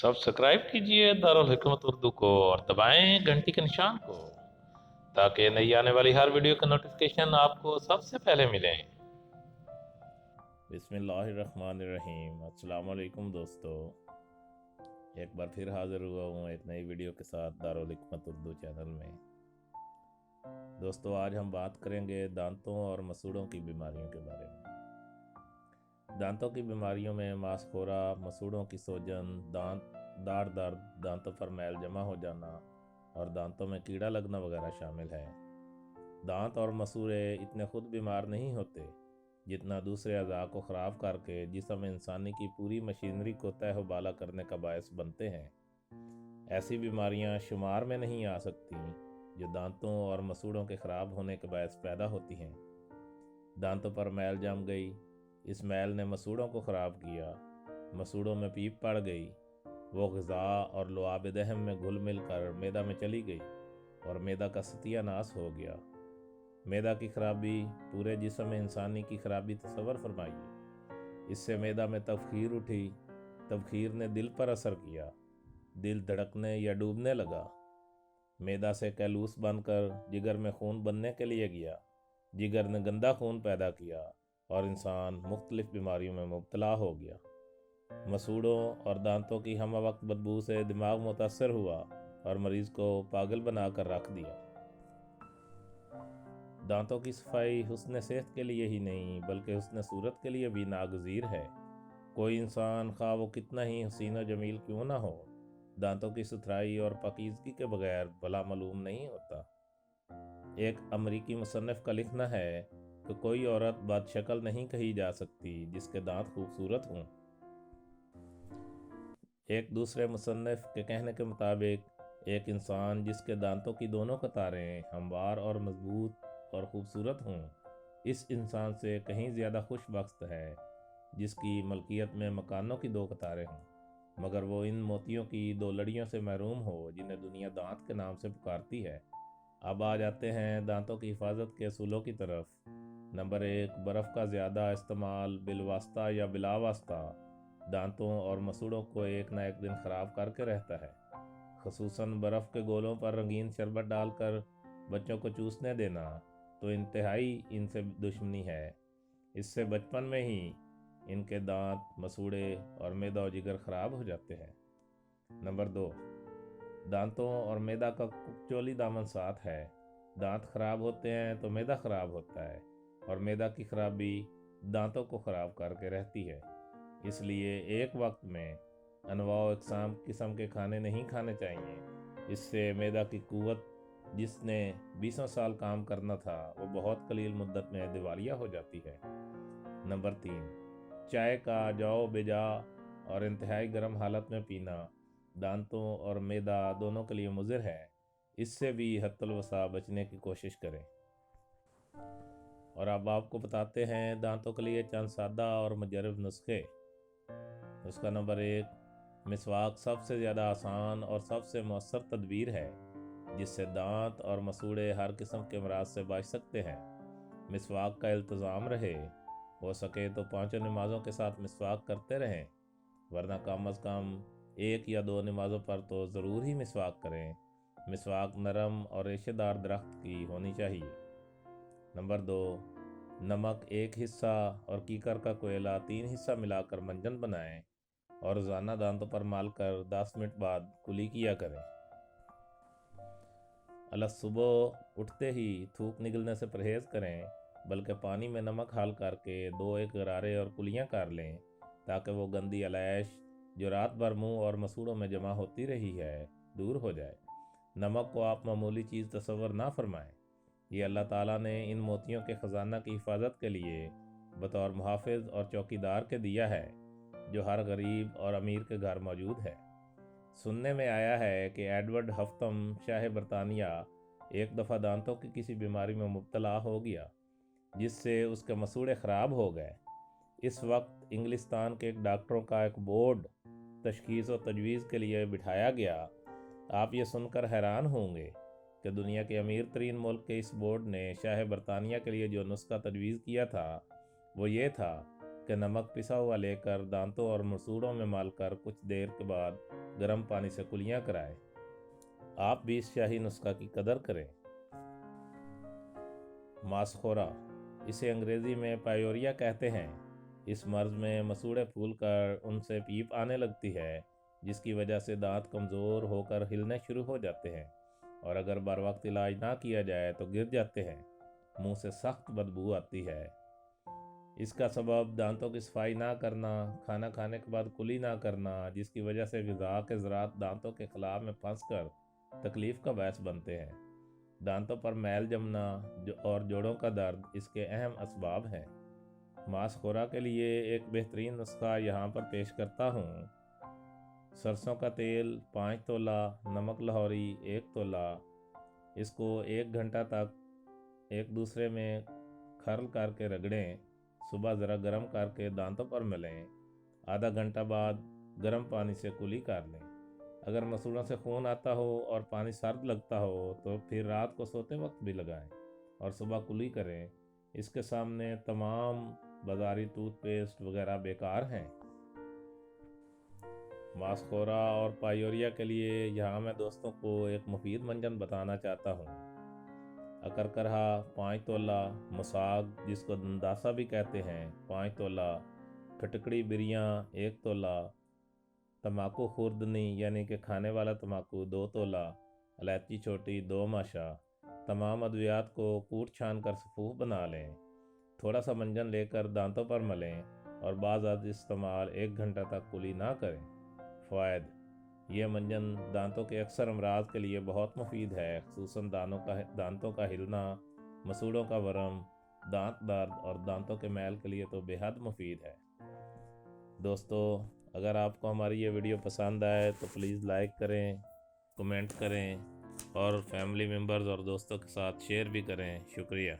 Subscribe कीजिए दारुल हिकमत उर्दू को और दबाएं घंटी के निशान को ताकि नई आने वाली हर वीडियो का नोटिफिकेशन आपको सबसे पहले मिले। बिस्मिल्लाहिर्रहमानिर्रहीम। अस्सलाम वालेकुम दोस्तों, एक बार फिर हाजिर हुआ हूँ एक नई वीडियो के साथ दारुल हिकमत उर्दू चैनल में। दोस्तों, आज हम बात करेंगे दांतों और मसूड़ों की बीमारियों के बारे में। दांतों की बीमारियों में मांसखोरा, मसूड़ों की सूजन, दाढ़ दर्द, दांतों पर मैल जमा हो जाना और दांतों में कीड़ा लगना वगैरह शामिल है। दांत और मसूड़े इतने खुद बीमार नहीं होते जितना दूसरे अज़ा को ख़राब करके जिस्म इंसानी की पूरी मशीनरी को तहबाला करने का बायस बनते हैं। ऐसी बीमारियां शुमार में नहीं आ सकती जो दांतों और मसूड़ों के ख़राब होने के बायस पैदा होती हैं। दांतों पर मैल जम गई, इस मैल ने मसूड़ों को ख़राब किया, मसूड़ों में पीप पड़ गई, वो ग़िज़ा और लुआब दहम में घुल मिल कर मैदा में चली गई और मैदा का सत्यानाश हो गया। मैदा की खराबी पूरे जिस्म इंसानी की खराबी तस्वर फरमाइए। इससे मैदा में तबखीर उठी, तबखीर ने दिल पर असर किया, दिल धड़कने या डूबने लगा। मैदा से कैलूस बनकर जिगर में खून बनने के लिए गया, जिगर ने गंदा खून पैदा किया और इंसान मुख्तलिफ बीमारियों में मुब्तला हो गया। मसूड़ों और दांतों की हम वक्त बदबू से दिमाग मुतासर हुआ और मरीज़ को पागल बना कर रख दिया। दांतों की सफाई हुस्न सेहत के लिए ही नहीं बल्कि हुस्न सूरत के लिए भी नागज़ीर है। कोई इंसान खा वो कितना ही हसीन व जमील क्यों ना हो, दांतों की सुथराई और पाकीज़गी के बगैर भला मालूम नहीं होता। एक अमरीकी मुसन्निफ का लिखना है कि कोई औरत बदशक्ल नहीं कही जा सकती जिसके दांत खूबसूरत हों। एक दूसरे मुसन्निफ के कहने के मुताबिक एक इंसान जिसके दांतों की दोनों कतारें हमवार और मजबूत और खूबसूरत हों, इस इंसान से कहीं ज़्यादा खुशबख्त है जिसकी मलकियत में मकानों की दो कतारें हों मगर वो इन मोतियों की दो लड़ियों से महरूम हो जिन्हें दुनिया दांत के नाम से पुकारती है। अब आ जाते हैं दांतों की हिफाजत के असूलों की तरफ। नंबर 1, बर्फ़ का ज़्यादा इस्तेमाल बिलवास्ता या बिलावास्ता दांतों और मसूड़ों को एक ना एक दिन ख़राब करके रहता है। ख़ुसूसन बर्फ़ के गोलों पर रंगीन शरबत डालकर बच्चों को चूसने देना तो इंतहाई इनसे दुश्मनी है। इससे बचपन में ही इनके दांत, मसूड़े और मैदा और जिगर ख़राब हो जाते हैं। नंबर 2, दांतों और मैदा का कुचोली दामन साथ है। दांत खराब होते हैं तो मैदा खराब होता है और मैदा की खराबी दांतों को ख़राब करके रहती है। इसलिए एक वक्त में अनवा इकसाम किस्म के खाने नहीं खाने चाहिए। इससे मैदा की कुव्वत जिसने 20 साल काम करना था वो बहुत कलील मुद्दत में दिवालिया हो जाती है। नंबर 3, चाय का जाओ बेजा और इंतहाई गर्म हालत में पीना दांतों और मैदा दोनों के लिए मुज़िर है। इससे भी हत्तुल वसा बचने की कोशिश करें। और अब आपको बताते हैं दांतों के लिए चंद सादा और मुजर्रब नुस्खे। नुस्खा नंबर 1, मिसवाक सबसे ज़्यादा आसान और सबसे मौसर तदबीर है जिससे दांत और मसूड़े हर किस्म के अमराज से बच सकते हैं। मिसवाक का इल्तिज़ाम रहे, हो सके तो 5 नमाज़ों के साथ मिसवाक करते रहें, वरना कम अज़ कम 1 या 2 नमाज़ों पर तो ज़रूर ही मिसवाक करें। मिसवाक नरम और रेशेदार दरख्त की होनी चाहिए। नंबर 2, नमक 1 हिस्सा और कीकर का कोयला 3 हिस्सा मिलाकर मंजन बनाएं और रोज़ाना दांतों पर माल कर 10 मिनट बाद कुली किया करें। अल सुबह उठते ही थूक निकलने से परहेज़ करें बल्कि पानी में नमक हाल करके 2-1 गरारे और कुलियाँ कर लें ताकि वो गंदी अलैश जो रात भर मुंह और मसूड़ों में जमा होती रही है दूर हो जाए। नमक को आप मामूली चीज़ तस्वर ना फरमाएं। ये अल्लाह ताला ने इन मोतियों के ख़जाना की हिफाजत के लिए बतौर मुहाफ़िज़ और चौकीदार के दिया है जो हर गरीब और अमीर के घर मौजूद है। सुनने में आया है कि एडवर्ड हफ्तम शाह बरतानिया एक दफ़ा दांतों की किसी बीमारी में मुब्तला हो गया जिससे उसके मसूड़े ख़राब हो गए। इस वक्त इंग्लिस्तान के एक डॉक्टरों का एक बोर्ड तशख़ीस और तजवीज़ के लिए बिठाया गया। आप ये सुनकर हैरान होंगे कि दुनिया के अमीर तरीन मुल्क के इस बोर्ड ने शाह बरतानिया के लिए जो नुस्खा तजवीज़ किया था वो ये था कि नमक पिसा हुआ लेकर दांतों और मसूड़ों में मालकर कुछ देर के बाद गर्म पानी से कुलियाँ कराएं। आप भी इस शाही नुस्खा की कदर करें। मांसखोरा, इसे अंग्रेज़ी में पायोरिया कहते हैं। इस मर्ज में मसूड़े फूलकर उनसे पीप आने लगती है, जिसकी वजह से दांत कमज़ोर होकर हिलने शुरू हो जाते हैं और अगर बर वक्त इलाज ना किया जाए तो गिर जाते हैं। मुंह से सख्त बदबू आती है। इसका सबब दांतों की सफाई ना करना, खाना खाने के बाद कुली ना करना, जिसकी वजह से ग़िज़ा के ज़रात दांतों के खिलाफ में फंसकर तकलीफ़ का बायस बनते हैं। दांतों पर मैल जमना और जोड़ों का दर्द इसके अहम असबाब हैं। मांसखोरा के लिए एक बेहतरीन नुस्खा यहाँ पर पेश करता हूँ। सरसों का तेल 5 तोला, नमक लाहौरी 1 तोला। इसको 1 घंटा तक एक दूसरे में खर्ल करके रगड़ें। सुबह ज़रा गर्म करके दांतों पर मलें। आधा घंटा बाद गर्म पानी से कुली कर लें। अगर मसूड़ों से खून आता हो और पानी सर्द लगता हो तो फिर रात को सोते वक्त भी लगाएं और सुबह कुली करें। इसके सामने तमाम बाज़ारी टूथपेस्ट वगैरह बेकार हैं। मांसखोरा और पायोरिया के लिए यहाँ मैं दोस्तों को एक मुफीद मंजन बताना चाहता हूँ। अकरकरहा 5 तोला, मसाग जिसको दंदासा भी कहते हैं 5 तोला, खटकड़ी बिरियाँ 1 तोला, तम्बाकू खुर्दनी यानी कि खाने वाला तम्बाकू 2 तोला, इलायची छोटी 2 माशा। तमाम अद्वियात को कूट छान कर सफ़ूफ बना लें। थोड़ा सा मंजन लेकर दांतों पर मलें और बाज़ इस्तेमाल 1 घंटा तक कुली ना करें। फ़वाइद, यह मंजन दांतों के अक्सर अमराज के लिए बहुत मुफीद है, खुसूसन दांतों का हिलना, मसूड़ों का वरम, दांत दर्द और दांतों के मैल के लिए तो बेहद मुफीद है। दोस्तों, अगर आपको हमारी ये वीडियो पसंद आए तो प्लीज़ लाइक करें, कमेंट करें और फैमिली मेम्बर्स और दोस्तों के साथ शेयर भी करें। शुक्रिया।